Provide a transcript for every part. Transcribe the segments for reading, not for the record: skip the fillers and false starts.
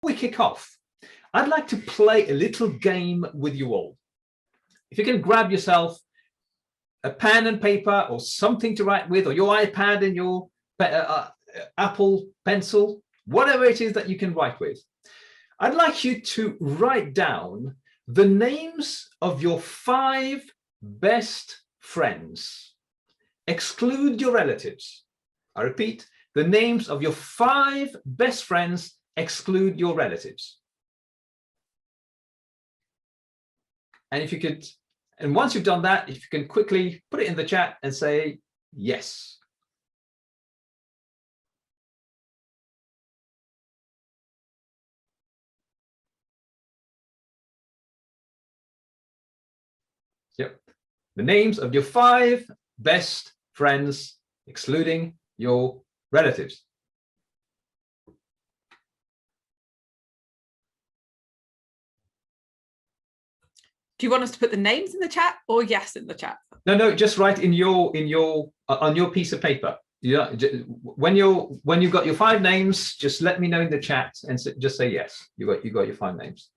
we kick off, I'd like to play a little game with you all. If you can grab yourself a pen and paper or something to write with, or your iPad and your Apple Pencil, whatever it is that you can write with, I'd like you to write down the names of your 5 best friends. Exclude your relatives. I repeat, the names of your 5 best friends, exclude your relatives. And if you could, and once you've done that, if you can quickly put it in the chat and say yes. Yep. The names of your 5 best friends, excluding your relatives. Do you want us to put the names in the chat or yes in the chat? No, just write on your piece of paper. Yeah, when you've got your 5 names, just let me know in the chat and just say yes. You got your 5 names.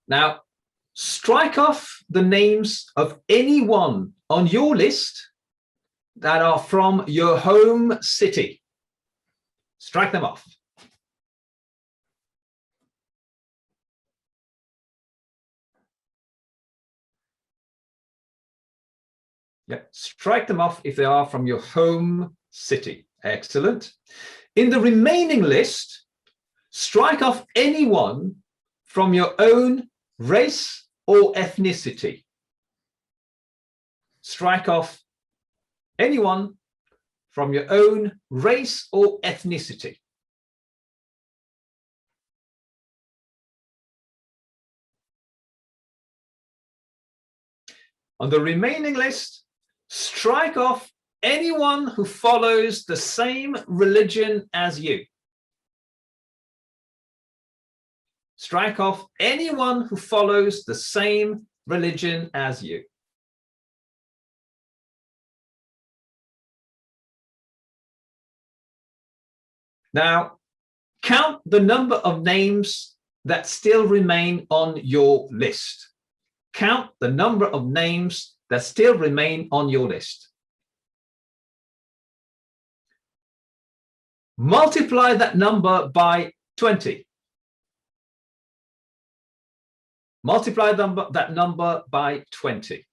Now, strike off the names of anyone on your list that are from your home city. Strike them off. Yeah, strike them off if they are from your home city. Excellent. In the remaining list, strike off anyone from your own race or ethnicity. Strike off anyone from your own race or ethnicity. On the remaining list, strike off anyone who follows the same religion as you. Strike off anyone who follows the same religion as you. Now, count the number of names that still remain on your list. Count the number of names that still remain on your list. Multiply that number by 20. Multiply that number by 20.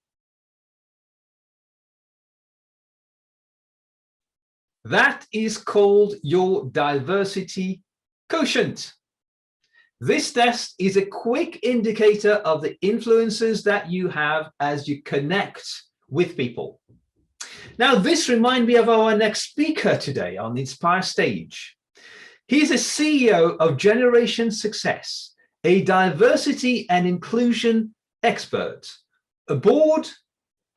That is called your diversity quotient. This test is a quick indicator of the influences that you have as you connect with people. Now, this reminds me of our next speaker today on the Inspire stage. He's a CEO of Generation Success, a diversity and inclusion expert, a board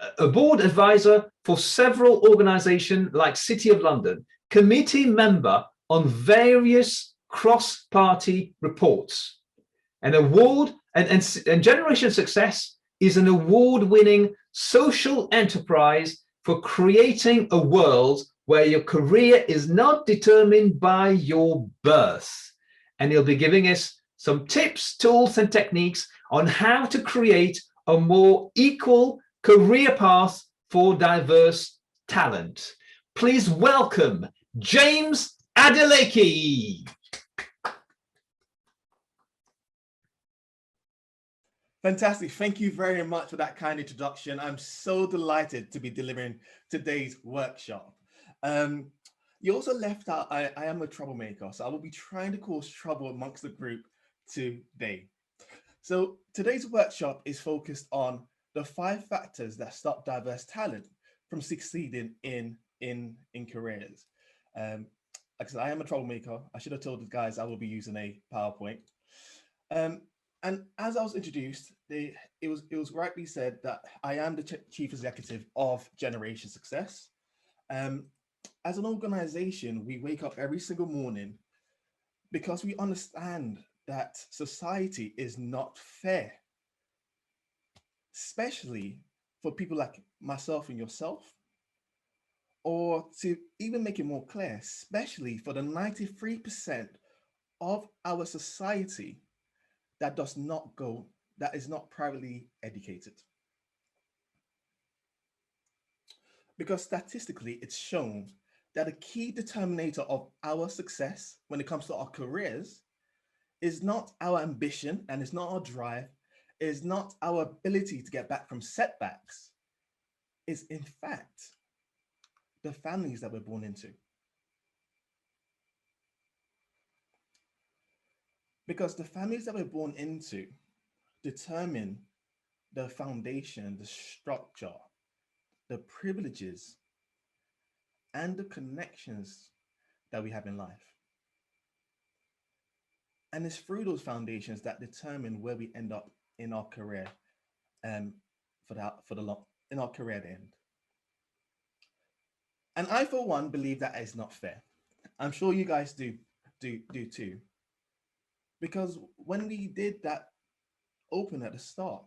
advisor for several organizations like City of London, committee member on various cross-party reports. And Generation Success is an award-winning social enterprise for creating a world where your career is not determined by your birth. And he'll be giving us some tips, tools, and techniques on how to create a more equal career path for diverse talent. Please welcome James Adeleke. Fantastic. Thank you very much for that kind introduction. I'm so delighted to be delivering today's workshop. You also left out, I am a troublemaker, so I will be trying to cause trouble amongst the group today. So today's workshop is focused on the 5 factors that stop diverse talent from succeeding in careers. Like I said, I am a troublemaker. I should have told the guys I will be using a PowerPoint. And as I was introduced, it was rightly said that I am the chief executive of Generation Success. As an organization, we wake up every single morning because we understand that society is not fair, especially for people like myself and yourself, Or to even make it more clear, especially for the 93% of our society that is not privately educated. Because statistically, it's shown that a key determinator of our success when it comes to our careers is not our ambition and it's not our drive, is not our ability to get back from setbacks, is in fact the families that we're born into. Because the families that we're born into determine the foundation, the structure, the privileges, and the connections that we have in life. And it's through those foundations that determine where we end up in our career, in our career at the end. And I, for one, believe that is not fair. I'm sure you guys do too. Because when we did that open at the start,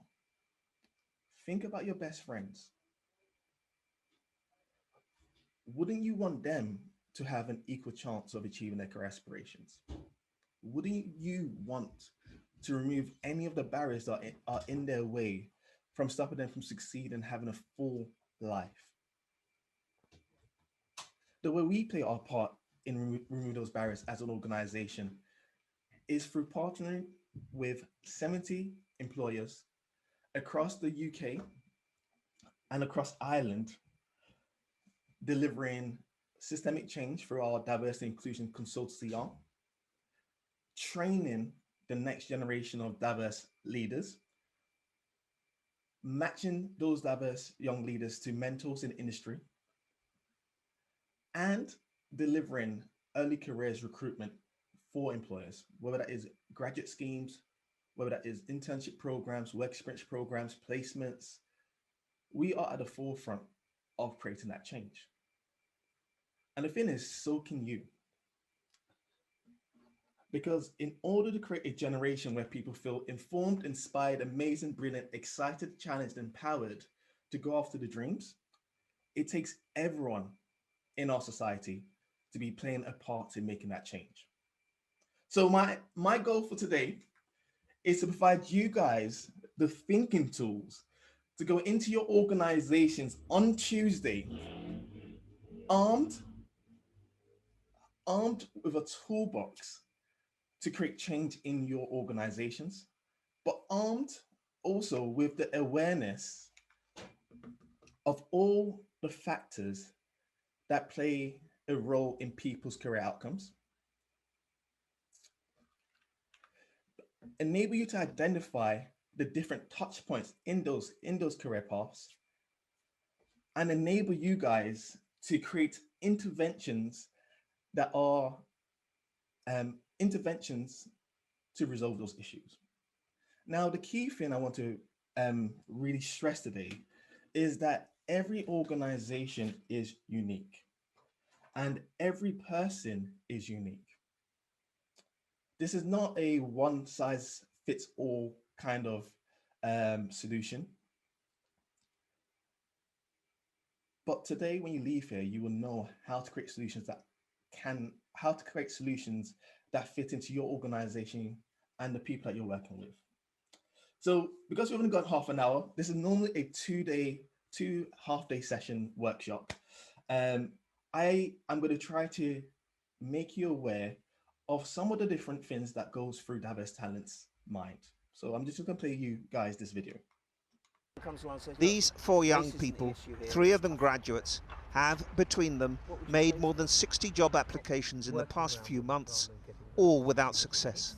think about your best friends. Wouldn't you want them to have an equal chance of achieving their career aspirations? Wouldn't you want to remove any of the barriers that are in their way from stopping them from succeeding and having a full life? The way we play our part in removing those barriers as an organization is through partnering with 70 employers across the UK and across Ireland, delivering systemic change through our diversity inclusion consultancy arm, training the next generation of diverse leaders, matching those diverse young leaders to mentors in industry, and delivering early careers recruitment for employers, whether that is graduate schemes, whether that is internship programs, work experience programs, placements. We are at the forefront of creating that change. And the thing is, so can you. Because in order to create a generation where people feel informed, inspired, amazing, brilliant, excited, challenged, empowered to go after the dreams, it takes everyone in our society to be playing a part in making that change. So my goal for today is to provide you guys the thinking tools to go into your organizations on Tuesday, armed with a toolbox to create change in your organizations, but armed also with the awareness of all the factors that play a role in people's career outcomes. Enable you to identify the different touch points in those career paths, and enable you guys to create interventions that are interventions to resolve those issues. Now, the key thing I want to really stress today is that every organization is unique and every person is unique. This is not a one size fits all kind of solution. But today, when you leave here, you will know how to create solutions that fit into your organization and the people that you're working with. So because we've only got half an hour, this is normally a two half-day session workshop. I am going to try to make you aware of some of the different things that goes through diverse talent's mind. So I'm just going to play you guys this video. These four young people, three of them graduates, have between them made more than 60 job applications in the past few months, all without success.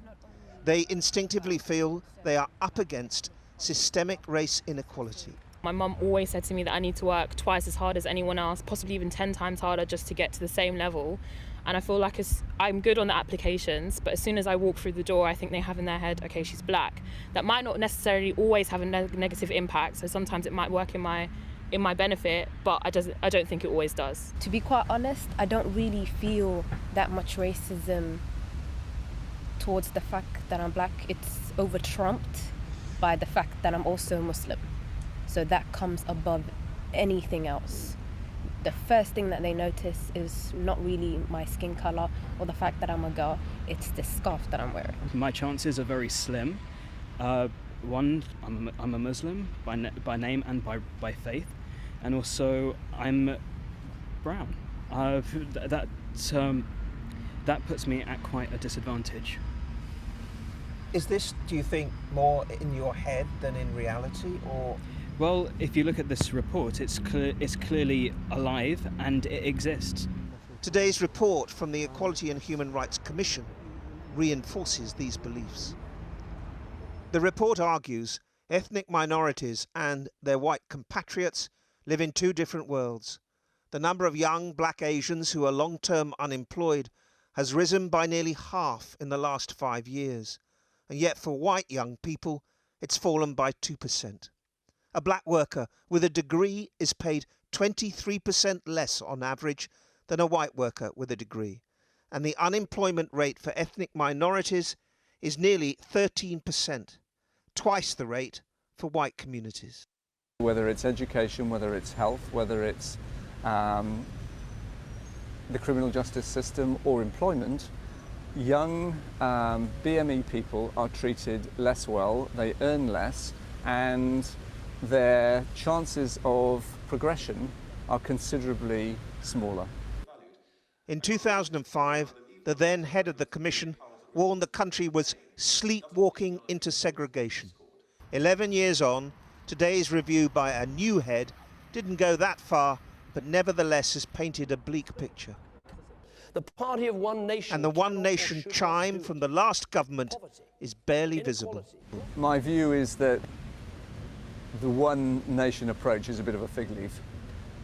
They instinctively feel they are up against systemic race inequality. My mum always said to me that I need to work twice as hard as anyone else, possibly even 10 times harder just to get to the same level. And I feel like I'm good on the applications, but as soon as I walk through the door, I think they have in their head, okay, she's black. That might not necessarily always have a negative impact. So sometimes it might work in my benefit, but I don't think it always does. To be quite honest, I don't really feel that much racism towards the fact that I'm black. It's over trumped by the fact that I'm also Muslim. So that comes above anything else. the first thing that they notice is not really my skin color or the fact that I'm a girl, it's the scarf that I'm wearing. My chances are very slim. One, I'm a Muslim by name and by faith, and also I'm brown. That puts me at quite a disadvantage. Is this, do you think, more in your head than in reality, or? Well, if you look at this report, it's clearly alive and it exists. Today's report from the Equality and Human Rights Commission reinforces these beliefs. The report argues ethnic minorities and their white compatriots live in two different worlds. The number of young black Asians who are long-term unemployed has risen by nearly half in the last 5 years, and yet for white young people it's fallen by 2%. A black worker with a degree is paid 23% less on average than a white worker with a degree, and the unemployment rate for ethnic minorities is nearly 13%, twice the rate for white communities. Whether it's education, whether it's health, whether it's the criminal justice system or employment, young BME people are treated less well, they earn less, and their chances of progression are considerably smaller. In 2005, the then head of the commission warned the country was sleepwalking into segregation. 11 years on, today's review by a new head didn't go that far, but nevertheless has painted a bleak picture. The party of one nation, and the one nation chime from the last government is barely visible. My view is that the one nation approach is a bit of a fig leaf,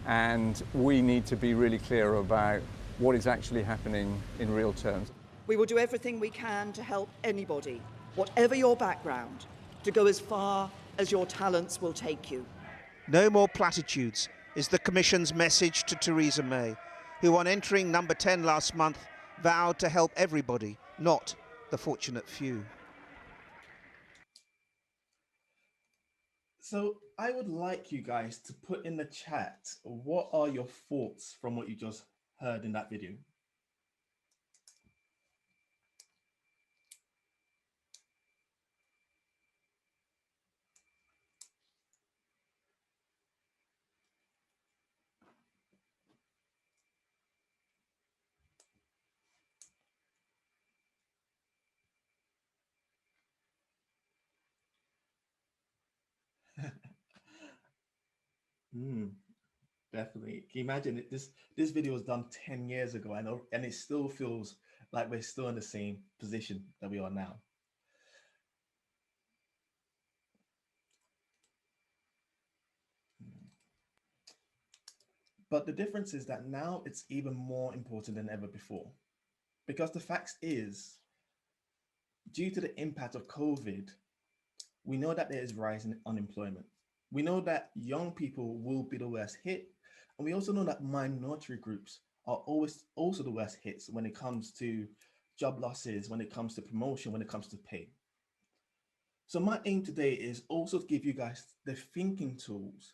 and we need to be really clear about what is actually happening in real terms. We will do everything we can to help anybody, whatever your background, to go as far as your talents will take you. No more platitudes is the Commission's message to Theresa May, who on entering number 10 last month vowed to help everybody, not the fortunate few. So I would like you guys to put in the chat, what are your thoughts from what you just heard in that video? Definitely. Can you imagine it? This video was done 10 years ago, and it still feels like we're still in the same position that we are now. But the difference is that now it's even more important than ever before, because the fact is, due to the impact of COVID, we know that there is rising unemployment. We know that young people will be the worst hit. And we also know that minority groups are always also the worst hits when it comes to job losses, when it comes to promotion, when it comes to pay. So my aim today is also to give you guys the thinking tools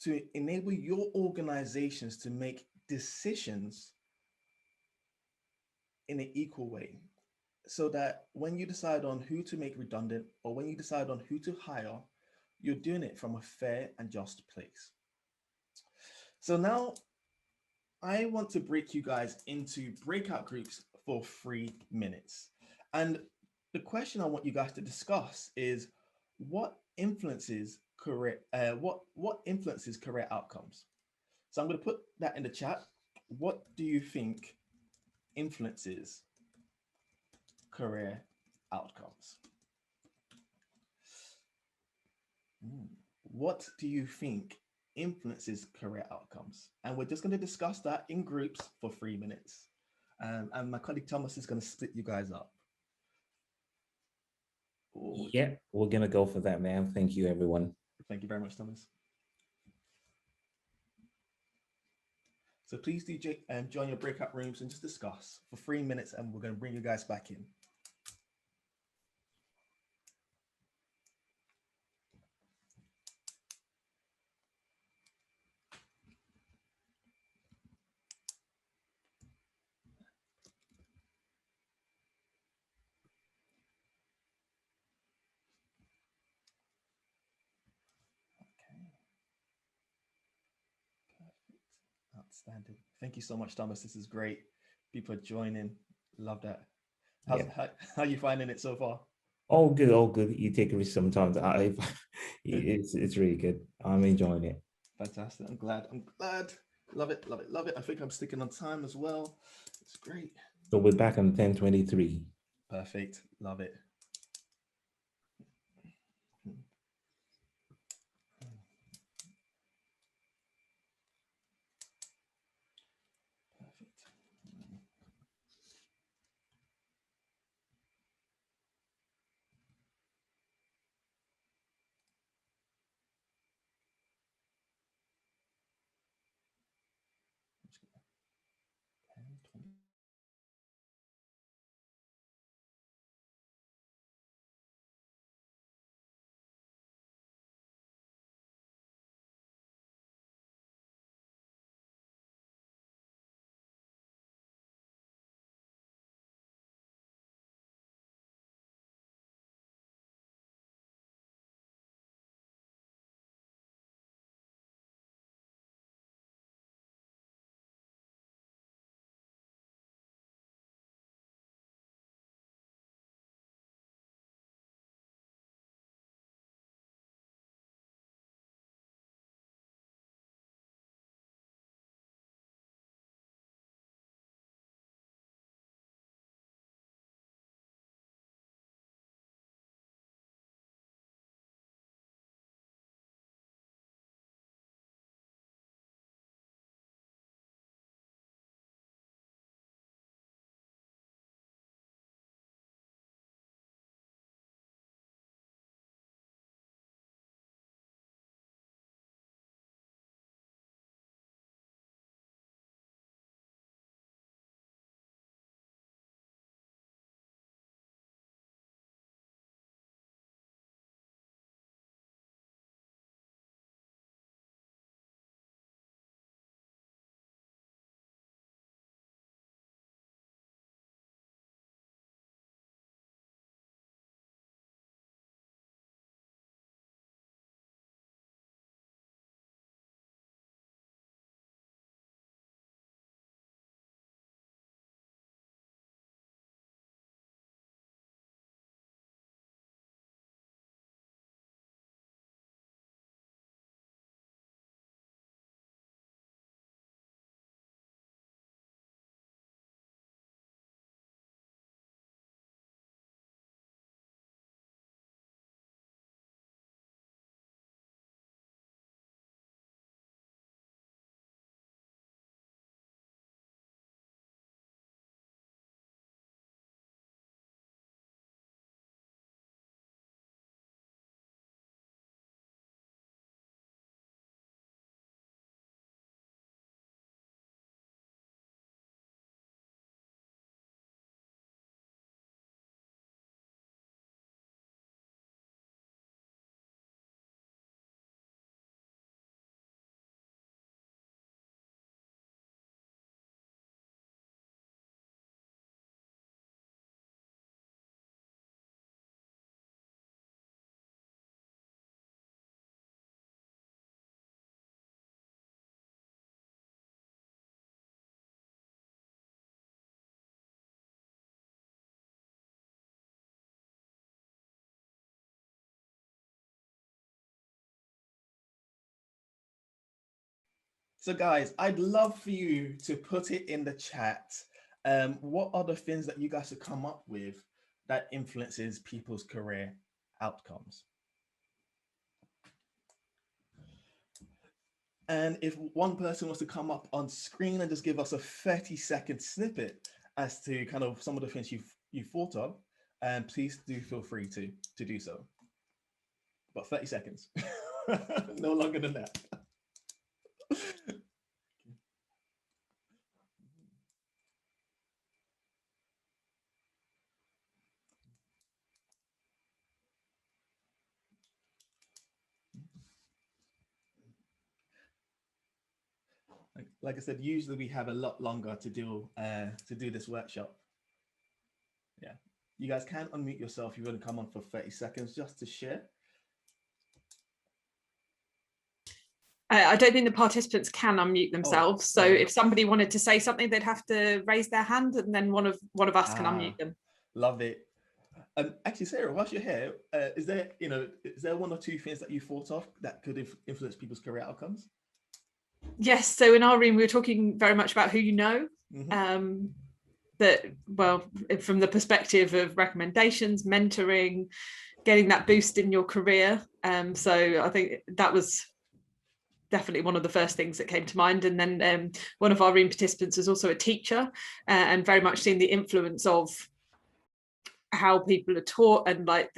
to enable your organizations to make decisions in an equal way, so that when you decide on who to make redundant or when you decide on who to hire, you're doing it from a fair and just place. So now I want to break you guys into breakout groups for 3 minutes. And the question I want you guys to discuss is what influences career outcomes? So I'm going to put that in the chat. What do you think influences career outcomes? What do you think influences career outcomes? And we're just going to discuss that in groups for 3 minutes. And my colleague Thomas is going to split you guys up. Ooh. Yeah, we're going to go for that, man. Thank you, everyone. Thank you very much, Thomas. So please do join your breakout rooms and just discuss for 3 minutes, and we're going to bring you guys back in. Outstanding. Thank you so much, Thomas. This is great. People are joining. Love that. Yeah. How are you finding it so far? All good, all good. You take risk sometimes. It's really good. I'm enjoying it. Fantastic. I'm glad. Love it, love it, love it. I think I'm sticking on time as well. It's great. So we're back on 10:23. Perfect. Love it. Perfect. So guys, I'd love for you to put it in the chat. What are the things that you guys have come up with that influences people's career outcomes? And if one person wants to come up on screen and just give us a 30-second snippet as to kind of some of the things you've thought of, please do feel free to do so. But 30 seconds, no longer than that. Like I said, usually we have a lot longer to do this workshop. Yeah, you guys can unmute yourself. You're going to come on for 30 seconds just to share. I don't think the participants can unmute themselves. So if somebody wanted to say something, they'd have to raise their hand, and then one of us can unmute them. Love it. Actually, Sarah, whilst you're here, is there one or two things that you thought of that could influence people's career outcomes? Yes. So in our room, we were talking very much about who you know. That, well, from the perspective of recommendations, mentoring, getting that boost in your career. So I think that was definitely one of the first things that came to mind. And then one of our room participants is also a teacher, and very much seeing the influence of how people are taught and like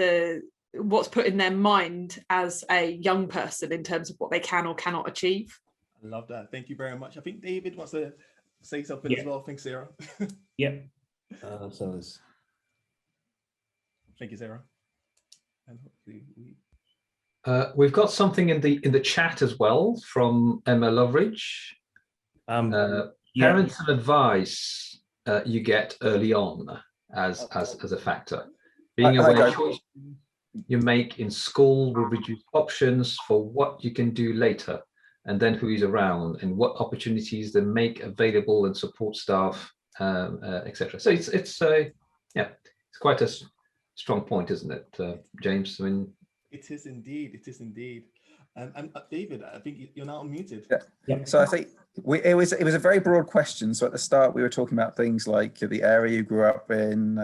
what's put in their mind as a young person in terms of what they can or cannot achieve. I love that. Thank you very much. I think David wants to say something as well. Thanks, Sarah. Thank you, Sarah. And hopefully we've got something in the chat as well from Emma Loveridge. Parents and advice you get early on as a factor. Being aware of choices you make in school will reduce options for what you can do later, and then who is around and what opportunities they make available and support staff, etc. So it's quite a strong point, isn't it, James? I mean, it is indeed. It is indeed. And David, I think you're now unmuted. Yeah. So I think it was a very broad question. So at the start, we were talking about things like the area you grew up in,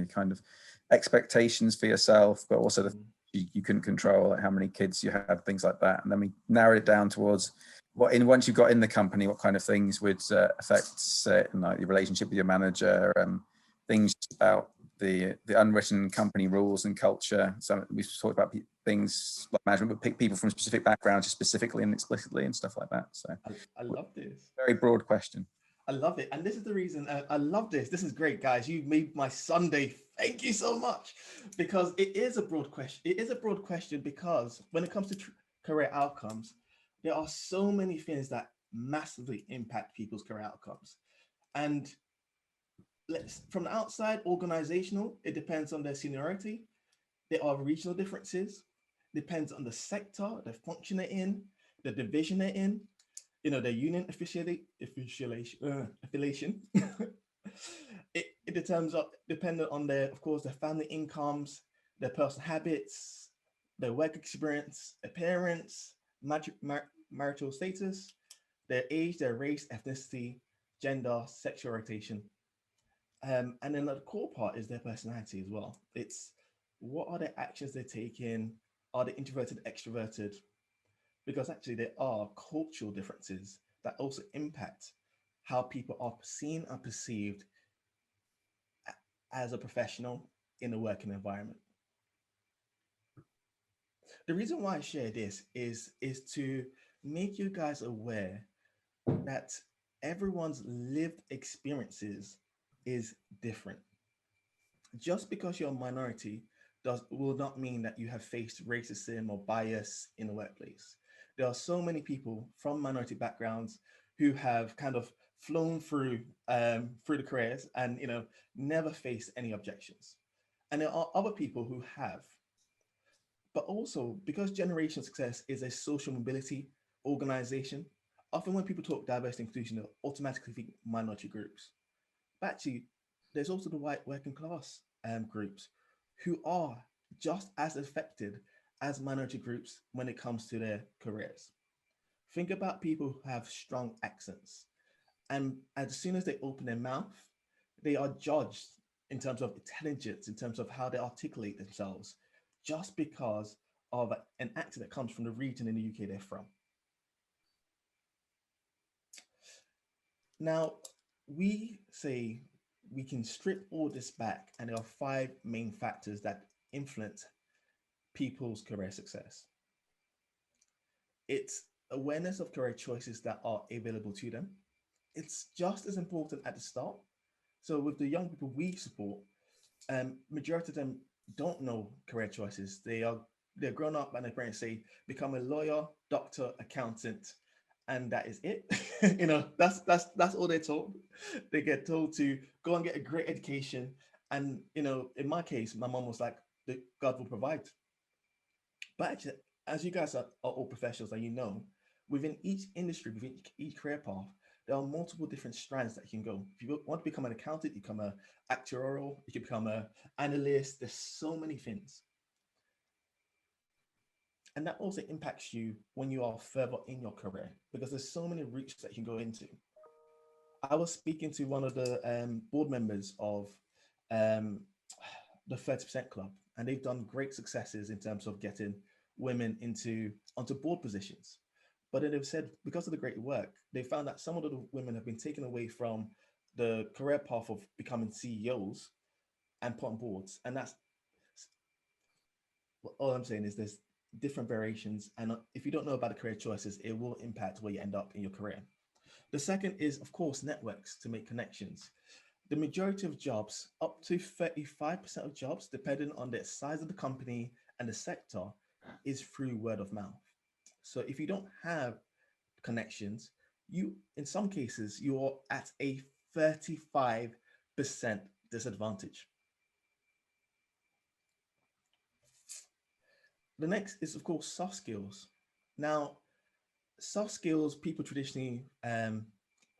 kind of expectations for yourself, but also you couldn't control, like how many kids you had, things like that. And then we narrowed it down towards once you got in the company, what kind of things would affect like your relationship with your manager, things about the unwritten company rules and culture. So we talked about things like management, but pick people from specific backgrounds, specifically and explicitly, and stuff like that. So I love this. Very broad question. I love it. And this is the reason I love this. This is great, guys. You made my Sunday. Thank you so much. Because it is a broad question. It is a broad question because when it comes to career outcomes, there are so many things that massively impact people's career outcomes. And from the outside, organizational, it depends on their seniority. There are regional differences. Depends on the sector, the function they're in, the division they're in, their union affiliation. it dependent on of course, their family incomes, their personal habits, their work experience, appearance, marital status, their age, their race, ethnicity, gender, sexual orientation. And then the core part is their personality as well. It's what are the actions they're taking? Are they introverted, extroverted? Because actually there are cultural differences that also impact how people are seen and perceived as a professional in a working environment. The reason why I share this is to make you guys aware that everyone's lived experiences is different. Just because you're a minority will not mean that you have faced racism or bias in the workplace. There are so many people from minority backgrounds who have kind of flown through the careers and never faced any objections. And there are other people who have. But also, because Generation Success is a social mobility organization, often when people talk diversity and inclusion, they automatically think minority groups. But actually, there's also the white working class groups who are just as affected as minority groups when it comes to their careers. Think about people who have strong accents, and as soon as they open their mouth, they are judged in terms of intelligence, in terms of how they articulate themselves, just because of an accent that comes from the region in the UK they're from. Now, we say we can strip all this back, and there are 5 main factors that influence people's career success. It's awareness of career choices that are available to them. It's just as important at the start. So with the young people we support, majority of them don't know career choices. They're grown up and their parents say, become a lawyer, doctor, accountant, and that is it. That's all they're told. They get told to go and get a great education. And, in my case, my mom was like, God will provide. But actually, as you guys are all professionals and within each industry, within each career path, there are multiple different strands that you can go. If you want to become an accountant, you become an actuarial, you can become an analyst. There's so many things. And that also impacts you when you are further in your career, because there's so many routes that you can go into. I was speaking to one of the board members of the 30% Club, and they've done great successes in terms of getting women onto board positions. But then they've said, because of the great work, they found that some of the women have been taken away from the career path of becoming CEOs and put on boards. And that's all I'm saying is there's different variations. And if you don't know about the career choices, it will impact where you end up in your career. The second is, of course, networks to make connections. The majority of jobs, up to 35% of jobs, depending on the size of the company and the sector, is through word of mouth. So if you don't have connections, in some cases, you're at a 35% disadvantage. The next is, of course, soft skills. Now, soft skills, people traditionally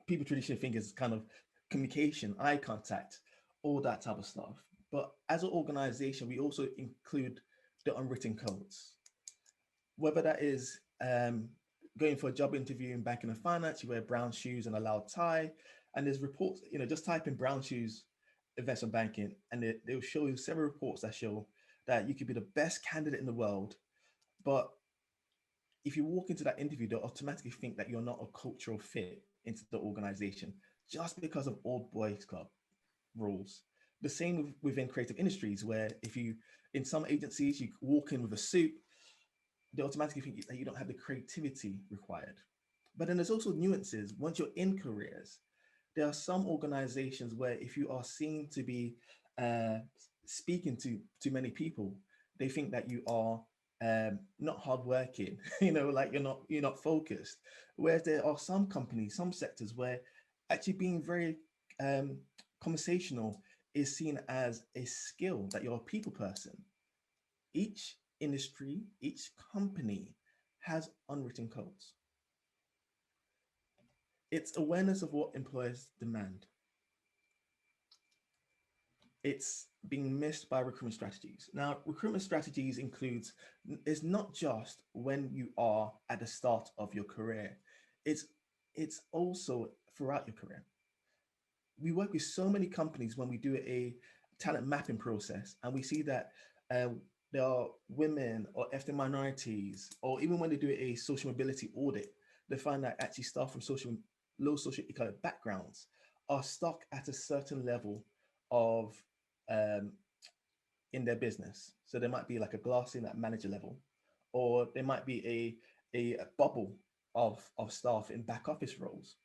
think is kind of communication, eye contact, all that type of stuff. But as an organization, we also include the unwritten codes. Whether that is going for a job interview in banking and finance, you wear brown shoes and a loud tie. And there's reports, just type in brown shoes, investment banking, and they'll show you several reports that show that you could be the best candidate in the world. But if you walk into that interview, they'll automatically think that you're not a cultural fit into the organization just because of old boys club rules. The same within creative industries, where in some agencies, you walk in with a suit, they automatically think that you don't have the creativity required. But then there's also nuances. Once you're in careers, there are some organizations where if you are seen to be speaking to many people, they think that you are not hardworking, like you're not focused. Whereas there are some companies, some sectors where actually being very conversational is seen as a skill, that you're a people person. Each industry, each company has unwritten codes. It's awareness of what employers demand. It's being missed by recruitment strategies. Now, recruitment strategies it's not just when you are at the start of your career, it's also throughout your career. We work with so many companies when we do a talent mapping process, and we see that there are women or ethnic minorities, or even when they do a social mobility audit, they find that actually staff from low socioeconomic backgrounds are stuck at a certain level of in their business. So there might be like a glass ceiling at manager level, or there might be a bubble of staff in back office roles.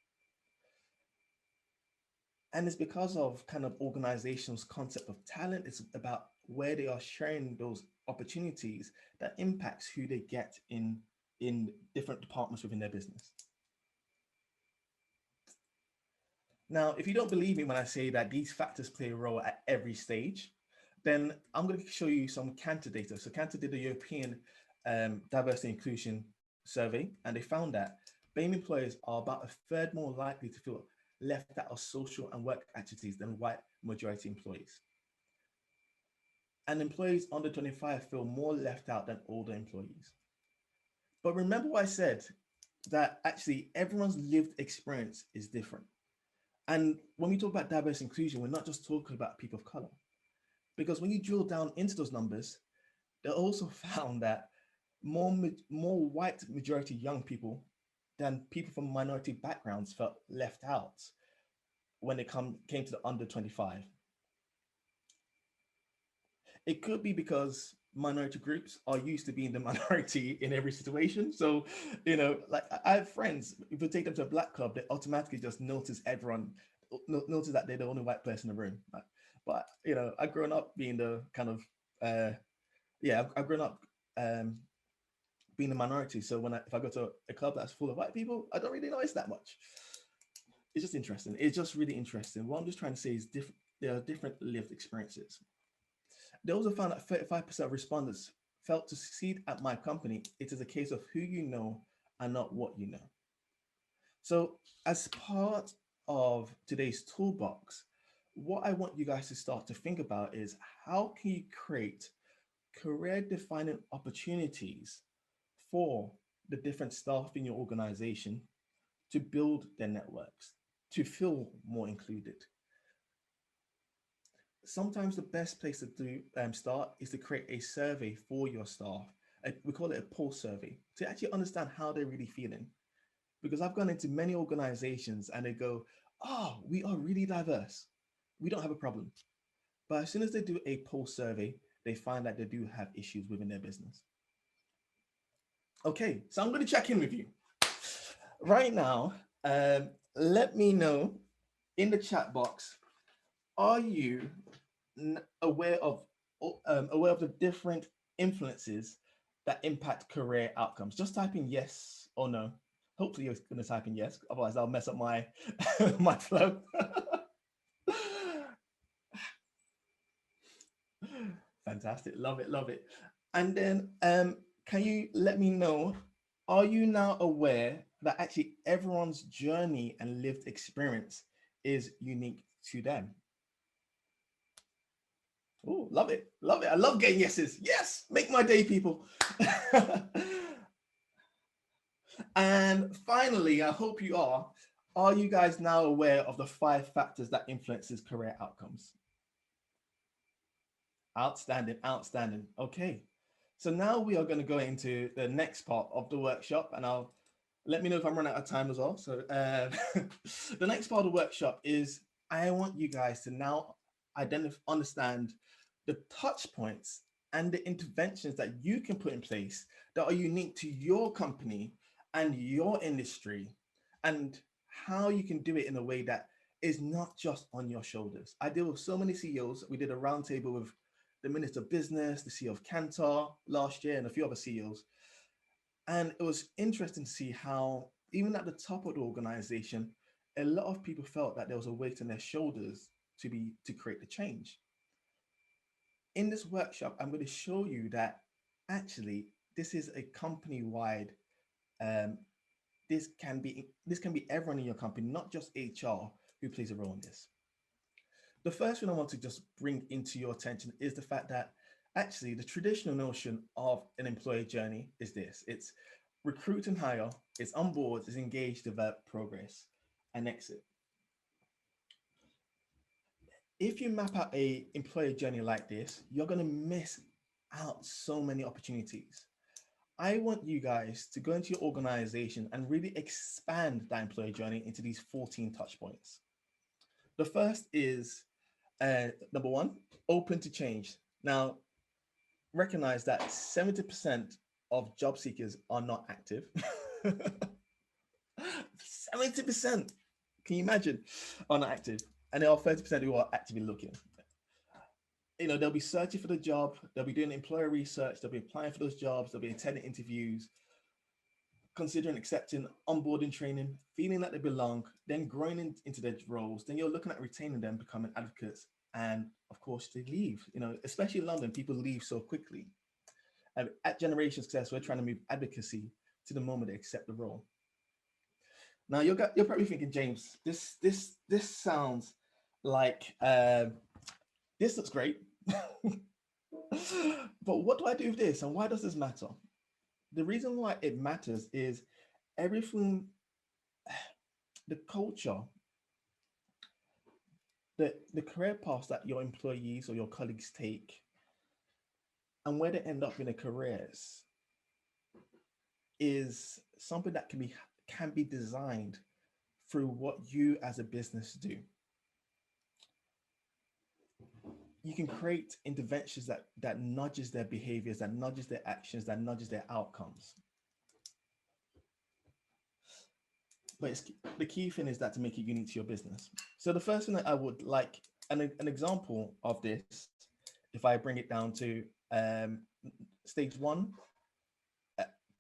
And it's because of kind of organizations' concept of talent. It's about where they are sharing those opportunities that impacts who they get in different departments within their business. Now, if you don't believe me when I say that these factors play a role at every stage, then I'm going to show you some Cantor data. So Cantor did a European diversity and inclusion survey, and they found that BAME employers are about a third more likely to feel left out of social and work activities than white majority employees. And employees under 25 feel more left out than older employees. But remember what I said, that actually everyone's lived experience is different. And when we talk about diversity and inclusion, we're not just talking about people of color. Because when you drill down into those numbers, they also found that more white majority young people than people from minority backgrounds felt left out when it came to the under 25. It could be because minority groups are used to being the minority in every situation. So, like I have friends, if you take them to a black club, they automatically just notice that they're the only white person in the room. But, I've grown up being the kind of, I've grown up being a minority. So if I go to a club that's full of white people, I don't really notice that much. It's just interesting. It's just really interesting. What I'm just trying to say is there are different lived experiences. They also found that 35% of respondents felt to succeed at my company, it is a case of who you know and not what you know. So as part of today's toolbox, what I want you guys to start to think about is how can you create career defining opportunities for the different staff in your organization to build their networks, to feel more included. Sometimes the best place to start is to create a survey for your staff. We call it a pulse survey, to actually understand how they're really feeling. Because I've gone into many organizations and they go, oh, we are really diverse. We don't have a problem. But as soon as they do a pulse survey, they find that they do have issues within their business. Okay, so I'm going to check in with you. Right now, let me know in the chat box, are you aware of the different influences that impact career outcomes? Just type in yes or no. Hopefully you're going to type in yes, otherwise I'll mess up my my flow. Fantastic, love it, love it. And then can you let me know, are you now aware that actually everyone's journey and lived experience is unique to them? Oh, love it, love it. I love getting yeses. Yes, make my day, people. And finally, I hope you are you guys now aware of the 5 factors that influences career outcomes? Outstanding, outstanding. Okay, so now we are going to go into the next part of the workshop, and I'll let me know if I'm running out of time as well. So the next part of the workshop is I want you guys to now understand the touch points and the interventions that you can put in place that are unique to your company and your industry, and how you can do it in a way that is not just on your shoulders. I deal with so many CEOs. We did a roundtable with the Minister of Business, the CEO of Kantar last year, and a few other CEOs. And it was interesting to see how, even at the top of the organization, a lot of people felt that there was a weight on their shoulders to create the change. In this workshop, I'm going to show you that actually this is a company-wide. This can be everyone in your company, not just HR, who plays a role in this. The first thing I want to just bring into your attention is the fact that actually the traditional notion of an employee journey is this: it's recruit and hire, it's onboard, it's engage, develop, progress, and exit. If you map out a employee journey like this, you're going to miss out so many opportunities. I want you guys to go into your organization and really expand that employee journey into these 14 touch points. The first is number 1, open to change. Now, recognize that 70% of job seekers are not active. 70%, can you imagine, are not active. And there are 30% who are actively looking. You know, they'll be searching for the job, they'll be doing employer research, they'll be applying for those jobs, they'll be attending interviews, considering accepting onboarding training, feeling that they belong, then growing into their roles. Then you're looking at retaining them, becoming advocates, and of course they leave. You know, especially in London, people leave so quickly. At Generation Success, we're trying to move advocacy to the moment they accept the role. Now you're probably thinking, James, this sounds like this looks great, but what do I do with this, and why does this matter? The reason why it matters is everything, the culture, the career paths that your employees or your colleagues take, and where they end up in their careers, is something that can be designed through what you as a business do. You can create interventions that nudges their behaviors, that nudges their actions, that nudges their outcomes. But the key thing is that to make it unique to your business. So the first thing that I would like, an example of this, if I bring it down to stage 1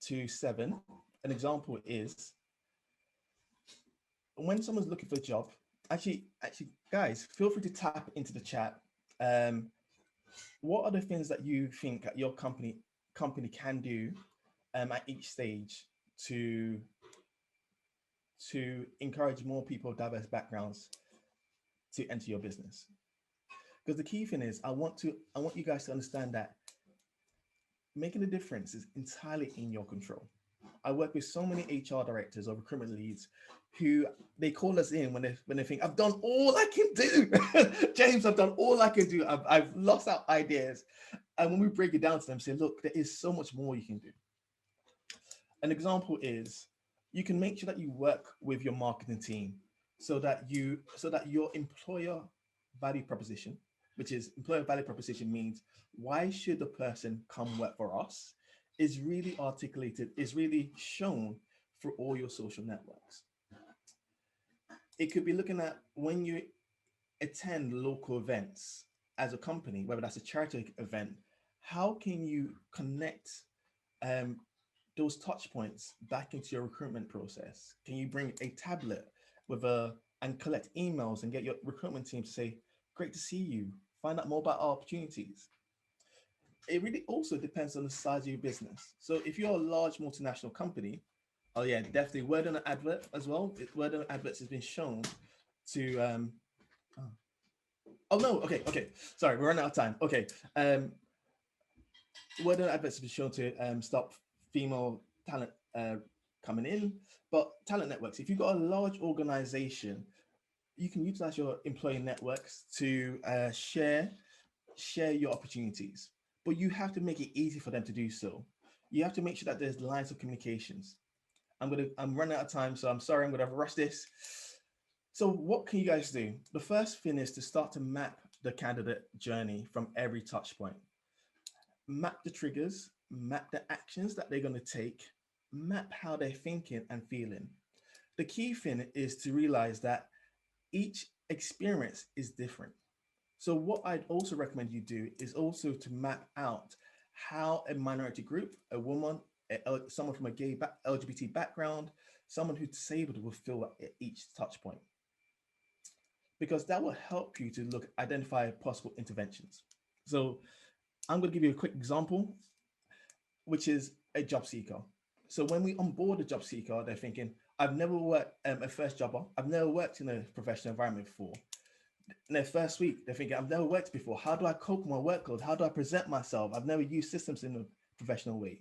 to 7, an example is when someone's looking for a job. Actually, guys, feel free to tap into the chat. What are the things that you think your company can do at each stage to encourage more people of diverse backgrounds to enter your business. Because the key thing is, I want you guys to understand that making a difference is entirely in your control. I work with so many HR directors or recruitment leads who they call us in when they think, I've done all I can do. James, I've done all I can do. I've lost out ideas. And when we break it down to them, say, look, there is so much more you can do. An example is you can make sure that you work with your marketing team so that your employer value proposition, which is employer value proposition means why should the person come work for us, is really articulated, is really shown through all your social networks. It could be looking at when you attend local events as a company, whether that's a charity event, how can you connect those touch points back into your recruitment process? Can you bring a tablet and collect emails and get your recruitment team to say, great to see you, find out more about our opportunities? It really also depends on the size of your business. So if you're a large multinational company, oh yeah, definitely word on an advert as well. Word on adverts has been shown to, oh no, okay. Sorry, we're running out of time. Okay. Word on adverts has been shown to stop female talent coming in, but talent networks, if you've got a large organization, you can utilize your employee networks to share your opportunities, but you have to make it easy for them to do so. You have to make sure that there's lines of communications. I'm running out of time, so I'm sorry, I'm gonna rush this. So what can you guys do? The first thing is to start to map the candidate journey from every touch point. Map the triggers, map the actions that they're gonna take, map how they're thinking and feeling. The key thing is to realize that each experience is different. So what I'd also recommend you do is also to map out how a minority group, a woman, someone from a gay LGBT background, someone who's disabled will feel at each touch point. Because that will help you to identify possible interventions. So I'm going to give you a quick example, which is a job seeker. So when we onboard a job seeker, they're thinking, I've never worked a first jobber. I've never worked in a professional environment before. In their first week, they're thinking, I've never worked before. How do I cope with my workload? How do I present myself? I've never used systems in a professional way.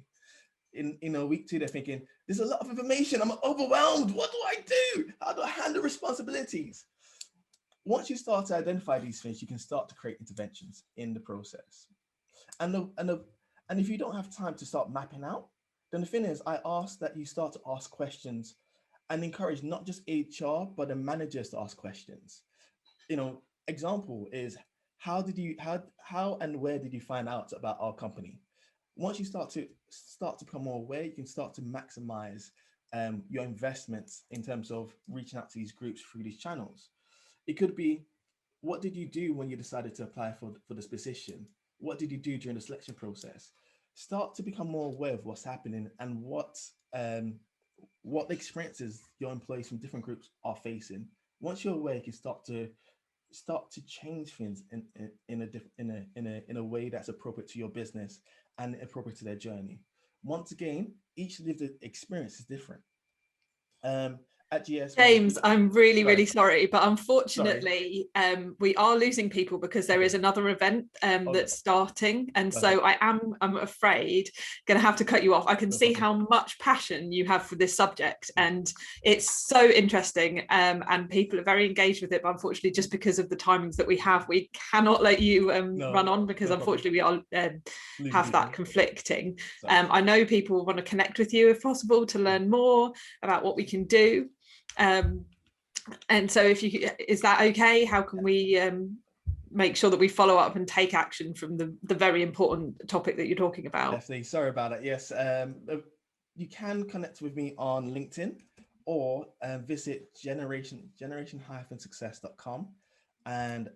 In week 2, they're thinking, there's a lot of information. I'm overwhelmed. What do I do? How do I handle responsibilities? Once you start to identify these things, you can start to create interventions in the process. And if you don't have time to start mapping out, then the thing is, I ask that you start to ask questions and encourage not just HR, but the managers to ask questions. Example is, how and where did you find out about our company? Once you start to become more aware, you can start to maximize your investments in terms of reaching out to these groups through these channels. It could be, what did you do when you decided to apply for this position? What did you do during the selection process? Start to become more aware of what's happening and what experiences your employees from different groups are facing. Once you're aware, you can start to change things in a way that's appropriate to your business and appropriate to their journey. Once again, each lived experience is different. At GS, James, I'm really sorry, but unfortunately, we are losing people because there is another event that's starting, and so I'm afraid going to have to cut you off. I can see how much passion you have for this subject, and it's so interesting, and people are very engaged with it. But unfortunately, just because of the timings that we have, we cannot let you run on, because unfortunately we are have that conflicting. I know people want to connect with you if possible to learn more about what we can do. And so is that okay? How can we make sure that we follow up and take action from the very important topic that you're talking about? Definitely. Sorry about it. Yes. You can connect with me on LinkedIn or visit generation-success.com, and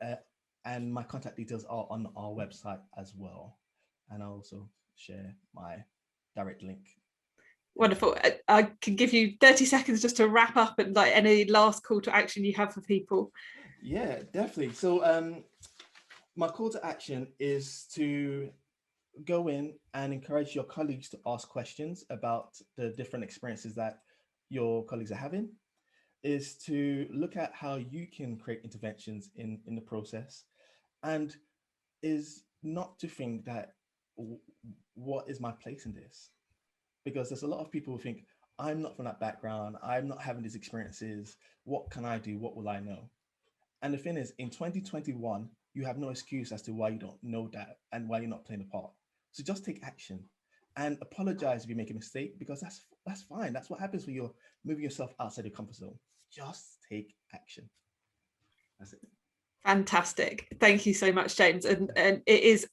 my contact details are on our website as well. And I'll also share my direct link. Wonderful. I can give you 30 seconds just to wrap up, and like any last call to action you have for people. Yeah, definitely. So my call to action is to go in and encourage your colleagues to ask questions about the different experiences that your colleagues are having, is to look at how you can create interventions in the process, and is not to think that, what is my place in this? Because there's a lot of people who think, I'm not from that background, I'm not having these experiences, what can I do, what will I know? And the thing is, in 2021, you have no excuse as to why you don't know that and why you're not playing a part. So just take action and apologize if you make a mistake, because that's fine. That's what happens when you're moving yourself outside your comfort zone. Just take action. That's it. Fantastic. Thank you so much, James. And it is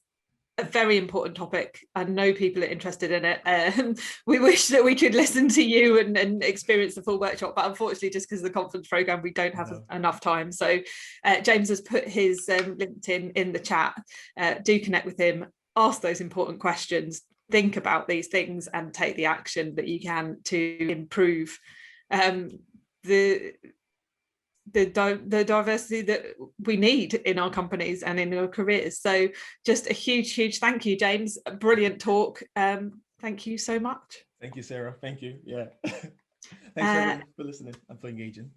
a very important topic. I know people are interested in it. We wish that we could listen to you and experience the full workshop, but unfortunately, just because of the conference program, we don't have enough time. So James has put his LinkedIn in the chat. Do connect with him, ask those important questions, think about these things, and take the action that you can to improve the diversity that we need in our companies and in our careers. So just a huge thank you, James. A brilliant talk. Thank you so much. Thank you, Sarah. Thank you. Yeah. Thanks everyone for listening and for engaging.